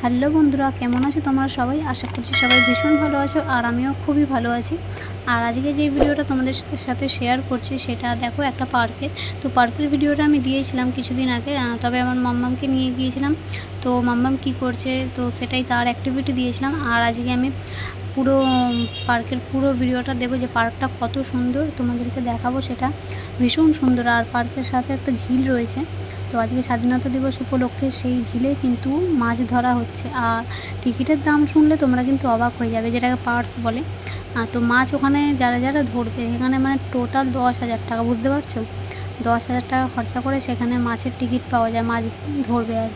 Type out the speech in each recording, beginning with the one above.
Hello বন্ধুরা, কেমন আছো তোমরা সবাই? আশা করছি সবাই ভীষণ ভালো আছো, আর আমিও খুবই ভালো আছি। আর আজকে যে ভিডিওটা তোমাদের সাথে শেয়ার করছি সেটা দেখো একটা পার্কের। তো পার্কের ভিডিওটা আমি দিয়েছিলাম কিছুদিন আগে, তবে আমার মাম্মামকে নিয়ে গিয়েছিলাম। তো মাম্মাম কি করছে তো সেটাই তার অ্যাক্টিভিটি দিয়েছিলাম। আর আজকে আমি পুরো পার্কের পুরো ভিডিওটা দেবো, যে পার্কটা কত সুন্দর তোমাদেরকে দেখাবো। সেটা ভীষণ সুন্দর। আর পার্কের সাথে একটা ঝিল রয়েছে। তো আজকে স্বাধীনতা দিবস উপলক্ষে সেই ঝিলে কিন্তু মাছ ধরা হচ্ছে। আর টিকিটের দাম শুনলে তোমরা কিন্তু অবাক হয়ে যাবে, যেটাকে পার্স বলে। তো মাছ ওখানে যারা যারা ধরবে, এখানে মানে টোটাল 10,000 টাকা, বুঝতে পারছো? 10,000 টাকা খরচা করে সেখানে মাছের টিকিট পাওয়া যায়, মাছ ধরবে। আর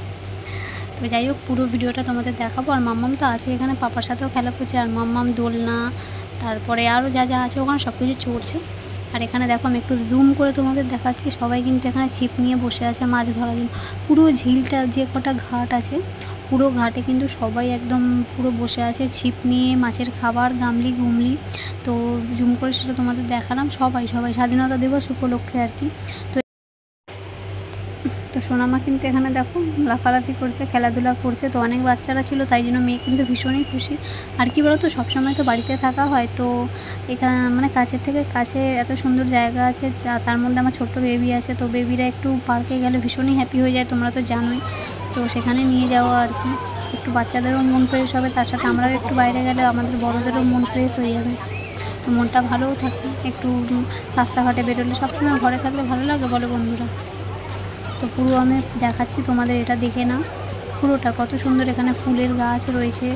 তো যাই হোক, পুরো ভিডিওটা তোমাদের দেখাবো। আর মাম্মাম তো আছে এখানে, পাপার সাথেও খেলা করছে। আর মাম্মাম দোলনা, তারপরে আরও যা যা আছে ওখানে সব কিছু চড়ছে। আর এখানে দেখো, আমি একটু জুম করে তোমাদের দেখাচ্ছি, সবাই কিন্তু এখানে ছিপ নিয়ে বসে আছে মাছ ধরার জন্য। পুরো ঝিলটা যে কটা ঘাট আছে, পুরো ঘাটে কিন্তু সবাই একদম পুরো বসে আছে ছিপ নিয়ে, মাছের খাবার, গামলি গুমলি। তো জুম করে সেটা তোমাদের দেখালাম। সবাই স্বাধীনতা দিবস উপলক্ষে আর কি। তো সোনামা কিন্তু এখানে দেখো লাফালাফি করছে, খেলাধুলা করছে। তো অনেক বাচ্চারা ছিল, তাই জন্য মেয়ে কিন্তু ভীষণই খুশি। আর কি বলো তো, সবসময় তো বাড়িতে থাকা হয়, তো এখানে মানে কাছের থেকে কাছে এত সুন্দর জায়গা আছে, তার মধ্যে আমার ছোট্ট বেবি আছে। তো বেবিরা একটু পার্কে গেলে ভীষণই হ্যাপি হয়ে যায়, তোমরা তো জানোই। তো সেখানে নিয়ে যাওয়া আর কি, একটু বাচ্চাদেরও মন ফ্রেশ হবে, তার সাথে আমরাও একটু বাইরে গেলে আমাদের বড়োদেরও মন ফ্রেশ হয়ে যাবে। তো মনটা ভালোও থাকে। একটু রাস্তাঘাটে বেরোলে, সবসময় ঘরে থাকলে ভালো লাগে বলো বন্ধুরা? তো পুরো আমি দেখাচ্ছি তোমাদের, এটা দেখে না পুরোটা কত সুন্দর। এখানে ফুলের গাছ রয়েছে,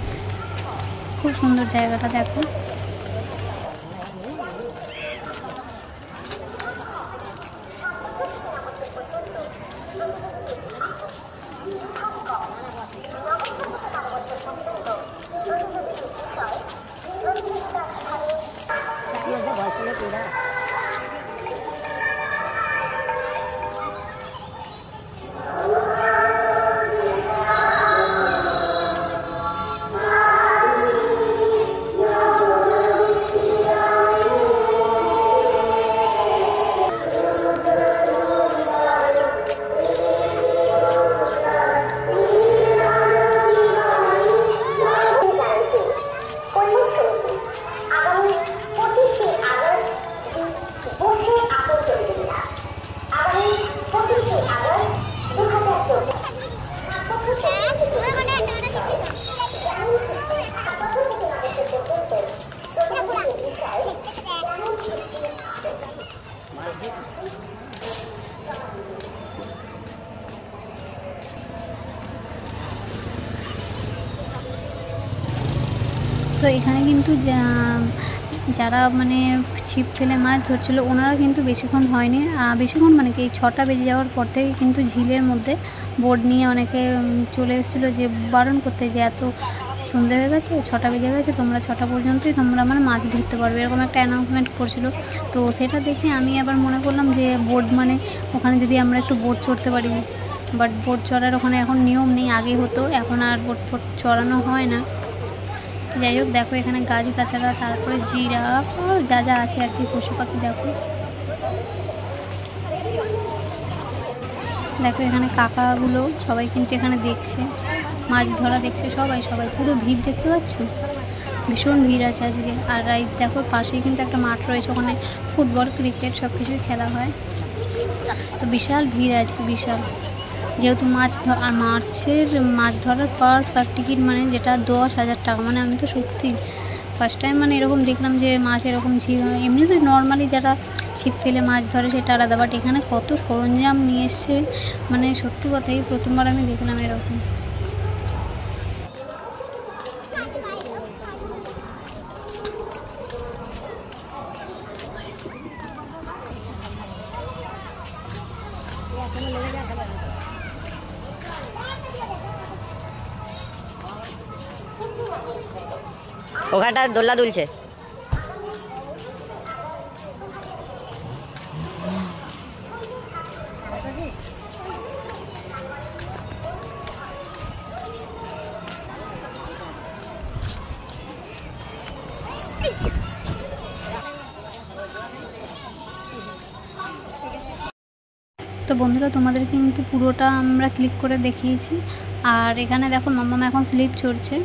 খুব সুন্দর জায়গাটা দেখো। তো এখানে কিন্তু যারা মানে ছিপ ফেলে মাছ ধরছিল, ওনারা কিন্তু বেশিক্ষণ হয়নি, বেশিক্ষণ মানে কি 6টা বেজে যাওয়ার পর থেকে কিন্তু ঝিলের মধ্যে বোট নিয়ে অনেকে চলে এসেছিলো, যে বারণ করতে, যে এত সন্ধে হয়ে গেছে, 6টা বেজে গেছে, তোমরা 6টা পর্যন্তই তোমরা মানে মাছ ধরতে পারবে, এরকম একটা অ্যানাউন্সমেন্ট করছিল। তো সেটা দেখে আমি আবার মনে করলাম যে বোট মানে ওখানে যদি আমরা একটু বোট চড়তে পারি। বাট বোট চড়ার ওখানে এখন নিয়ম নেই, আগে হতো, এখন আর বোট চড়ানো হয় না। যাই হোক, দেখো এখানে গাছ গাছাড়া, তারপরে জিরাফ, যা যা আছে আর কি, পশু পাখি দেখো। দেখো এখানে কাকাগুলো সবাই কিন্তু এখানে দেখছে, মাছ ধরা দেখছে, সবাই পুরো ভিড় দেখতে পাচ্ছ, ভীষণ ভিড় আছে আজকে। আর এই দেখো পাশেই কিন্তু একটা মাঠ রয়েছে, ওখানে ফুটবল, ক্রিকেট সব কিছুই খেলা হয়। তো বিশাল ভিড় আজকে, বিশাল। যেহেতু মাছ ধরার পার্স আর টিকিট মানে যেটা 10,000 টাকা, মানে আমি তো সত্যি ফার্স্ট টাইম মানে এরকম দেখলাম যে মাছ এরকম ছিপ। এমনি তো নর্মালি যারা ছিপ ফেলে মাছ ধরে সেটা আলাদা, বাট এখানে কত সরঞ্জাম নিয়ে এসছে, মানে সত্যি কথাই প্রথমবার আমি দেখলাম এরকম। ওখানটা দোল্লা দুলছে। তো বন্ধুরা, তোমাদের কিন্তু পুরোটা আমরা ক্লিক করে দেখিয়েছি। আর এখানে দেখো মাম্মাম এখন স্লিপ চড়ছে।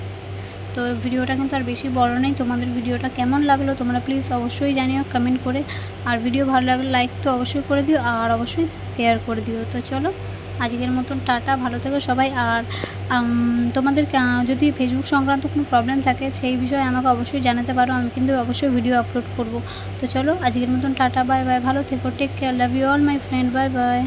তো ভিডিওটা কিন্তু আর বেশি বড় নেই। তোমাদের ভিডিওটা কেমন লাগলো তোমরা প্লিজ অবশ্যই জানিও কমেন্ট করে। আর ভিডিও ভালো লাগলে লাইক তো অবশ্যই করে দিও, আর অবশ্যই শেয়ার করে দিও। তো চলো আজকের মতন টাটা, ভালো থেকো সবাই। আর তোমাদের যদি ফেসবুক সংক্রান্ত কোনো প্রবলেম থাকে সেই বিষয়ে আমাকে অবশ্যই জানাতে পারো, আমি কিন্তু অবশ্যই ভিডিও আপলোড করব। তো চলো আজকের মতন টাটা, বাই বাই, ভালো থেকো, take care, love you all my friend, bye by.